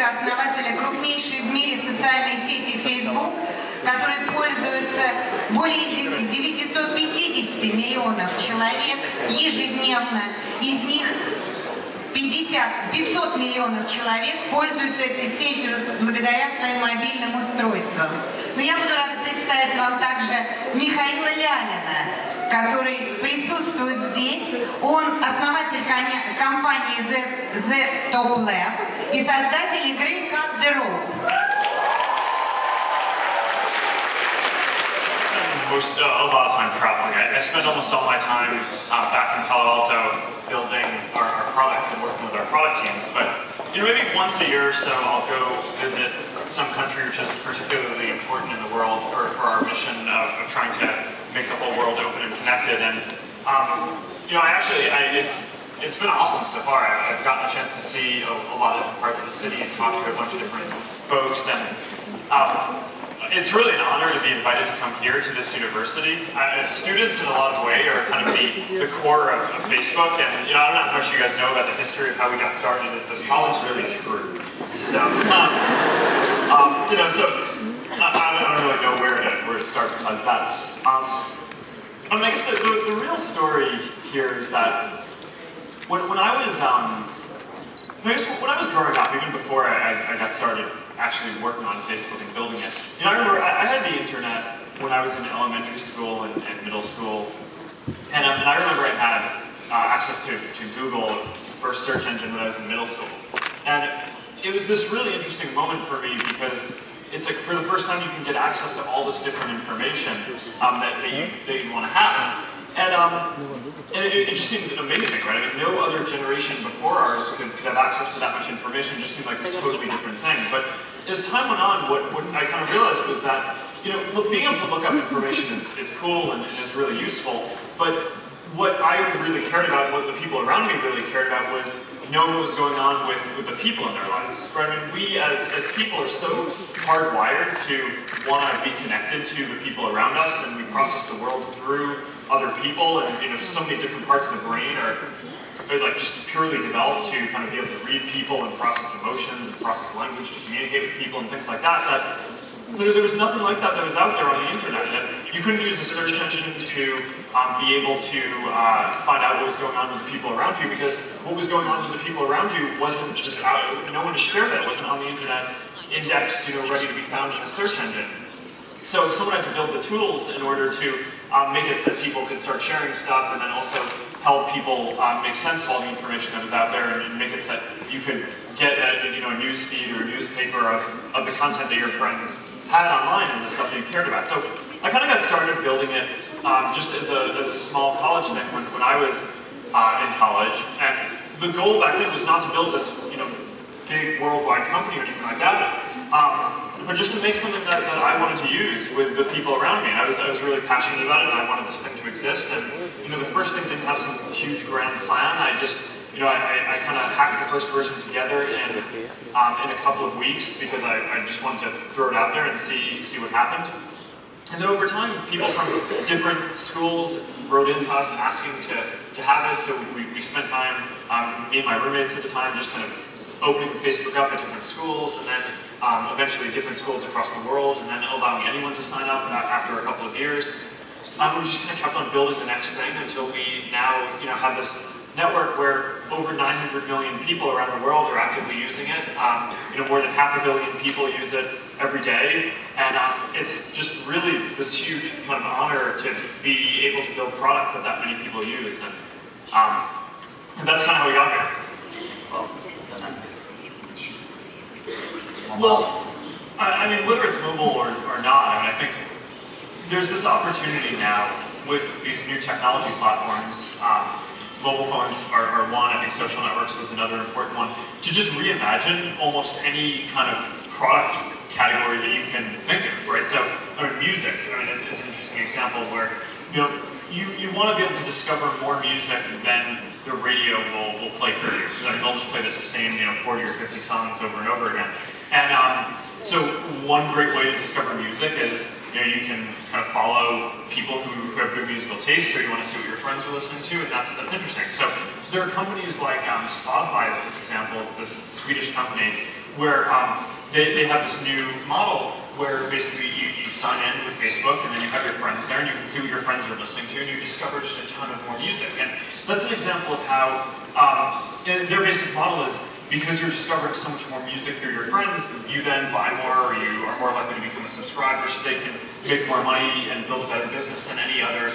основателя крупнейшей в мире социальной сети Facebook, которой пользуются более 950 миллионов человек ежедневно. Из них 500 миллионов человек пользуются этой сетью благодаря своим мобильным устройствам. Но я буду рада представить вам также Михаила Лялина, который присутствует здесь. Он основатель компании The Top Lab и создатель игры Cut the Rope. A lot of time traveling. I spend almost all my time back in Palo Alto building our products and working with our product teams. But maybe once a year or so, I'll go visit some country which is particularly important in the world for our mission of trying to make the whole world open and connected. And it's been awesome so far. I've gotten a chance to see a lot of different parts of the city and talk to a bunch of different folks. And it's really an honor to be invited to come here to this university. Students, in a lot of ways, are kind of the core of Facebook. And I don't know how much you guys know about the history of how we got started. Is this college really true? So, I don't really know where to start besides that. I guess the real story here is that when I was growing up, even before I got started actually working on Facebook and building it. I remember I had the internet when I was in elementary school and middle school, and I remember I had access to Google, first search engine, when I was in middle school. And it was this really interesting moment for me because it's like for the first time you can get access to all this different information that you want to have. And it just seemed amazing, right? I mean, no other generation before ours could have access to that much information. It just seemed like this totally different thing. But as time went on, what I kind of realized was that, being able to look up information is cool and is really useful. But what I really cared about, what the people around me really cared about, was knowing what was going on with the people in their lives. Right? I mean, we as people are so hardwired to want to be connected to the people around us, and we process the world through other people, and so many different parts of the brain are like just purely developed to kind of be able to read people and process emotions and process language to communicate with people and things like that. There was nothing like that was out there on the internet. And you couldn't use a search engine to be able to find out what was going on with the people around you, because what was going on with the people around you wasn't just out. No one shared that. It wasn't on the internet indexed, ready to be found in a search engine. So someone had to build the tools in order to make it so that people could start sharing stuff, and then also help people make sense of all the information that was out there, and make it so that you could get a news feed or a newspaper of the content that your friends had online and the stuff that you cared about. So I kind of got started building it just as a small college thing when I was in college, and the goal back then was not to build this big worldwide company or anything like that. But just to make something that I wanted to use with the people around me. And I was really passionate about it, and I wanted this thing to exist. And the first thing didn't have some huge grand plan. I just, I kind of hacked the first version together in a couple of weeks, because I just wanted to throw it out there and see what happened. And then over time, people from different schools wrote into us asking to have it. So we spent time, me and my roommates at the time, just kind of opening Facebook up at different schools, and then eventually different schools across the world, and then allowing anyone to sign up after a couple of years. We just kind of kept on building the next thing until we now have this network where over 900 million people around the world are actively using it. More than 500 million people use it every day, and it's just really this huge kind of honor to be able to build products that many people use, and that's kind of how we got here. Well, I mean, whether it's mobile or not, I think there's this opportunity now with these new technology platforms. Mobile phones are one, I think social networks is another important one, to just reimagine almost any kind of product category that you can think of, right? So, music, is an interesting example where, you want to be able to discover more music than the radio will play for you. Because they'll just play the same, 40 or 50 songs over and over again. And so one great way to discover music is, you can kind of follow people who have good musical taste, so you want to see what your friends are listening to, and that's interesting. So there are companies like Spotify is this example, this Swedish company, where they have this new model where basically you sign in with Facebook and then you have your friends there and you can see what your friends are listening to and you discover just a ton of more music. And that's an example of how their basic model is, because you're discovering so much more music through your friends, you then buy more, or you are more likely to become a subscriber so they can make more money and build a better business than any other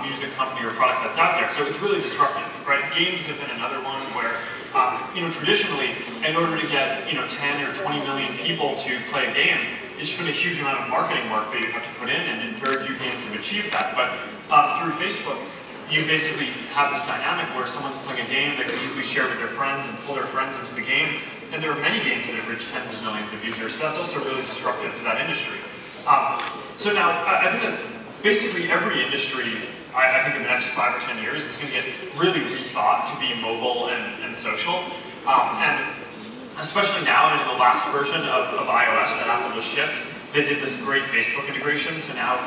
music company or product that's out there. So it's really disruptive, right? Games have been another one where, traditionally, in order to get 10 or 20 million people to play a game, it's been a huge amount of marketing work that you have to put in, and very few games have achieved that. But through Facebook, you basically have this dynamic where someone's playing a game, they can easily share with their friends and pull their friends into the game, and there are many games that have reached tens of millions of users, so that's also really disruptive to that industry. So now, I think that basically every industry, I think in the next 5 or 10 years, is going to get really rethought to be mobile and social. And especially now, in the last version of iOS that Apple just shipped, they did this great Facebook integration, so now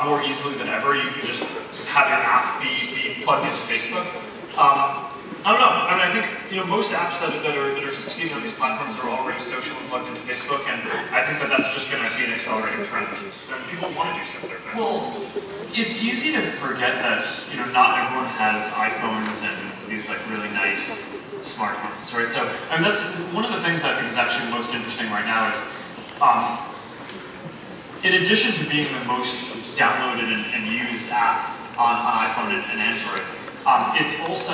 more easily than ever, you can just have your app be plugged into Facebook. I don't know. I mean, I think most apps that are succeeding on these platforms are already social and plugged into Facebook, and I think that that's just going to be an accelerating trend. So people want to do stuff with their friends. Well, it's easy to forget that not everyone has iPhones and these like really nice smartphones, right? So I mean, that's one of the things that I think is actually most interesting right now is, in addition to being the most downloaded and used app on iPhone and Android, it's also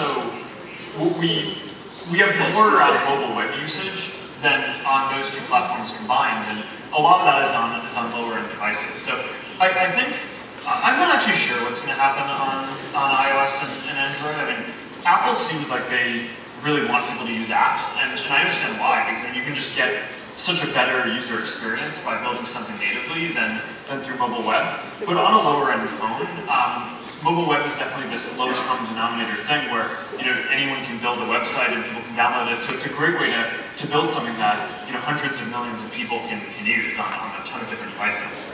we have more mobile web usage than on those two platforms combined, and a lot of that is on lower end devices. So I think I'm not actually sure what's going to happen on iOS and Android. I mean, Apple seems like they really want people to use apps, and I understand why, because you can just get such a better user experience by building something natively than through mobile web. But on a lower end phone, mobile web is definitely this lowest common denominator thing where anyone can build a website and people can download it. So it's a great way to build something that hundreds of millions of people can use on a ton of different devices.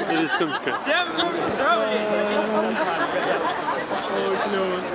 Или секундочку. Всем здравия! Ой, клёво.